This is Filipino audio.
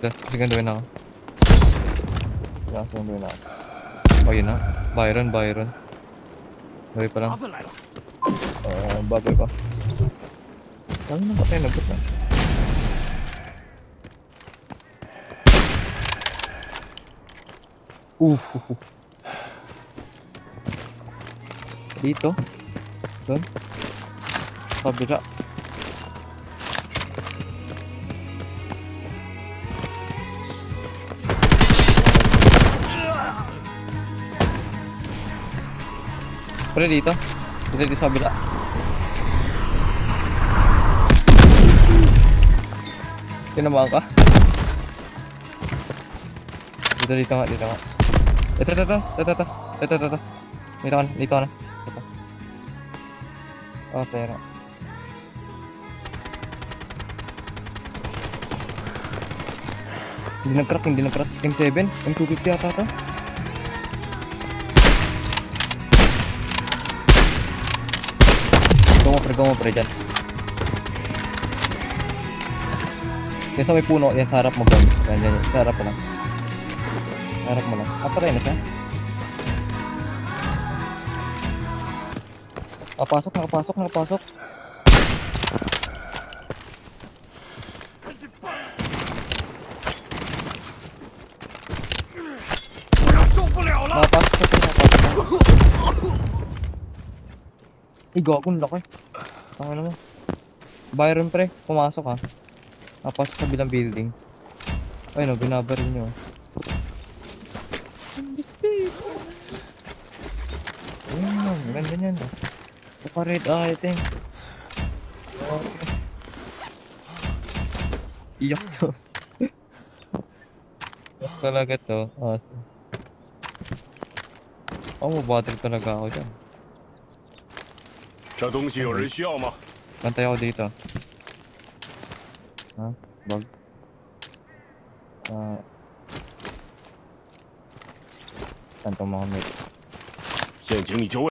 Siganduin ako. Siganduin ako. Oh, yun na. Byron. Bawi pa lang. Baboy pa. Saan na patay na na? Dito. Doon. Kabila. Pre, dito. Dito sa kabila. Tinamaan ka? Dito nga. Ito. Dito ka na. Ito. Oh, pera. Hindi nag-crack. M7? M250 ata ito. Gawa mo pre dyan. Yan sa may puno, yan sa harap mo gan. Yan. Sa harap mo lang. Patay na siya. Nakapasok. Gagong laki. Tama naman. Byron pre, pumasok ha. Napasok sa bilang building. Ay no, binabaril nyo. Ayun, ganda nyan. Naka-red item. Okay. Iyak to. Iyak talaga to. Mabattery talaga ako dyan. 这东西有人需要吗？ Bantay ako dito. Bag. Saan itong mga mate? 现请你就位。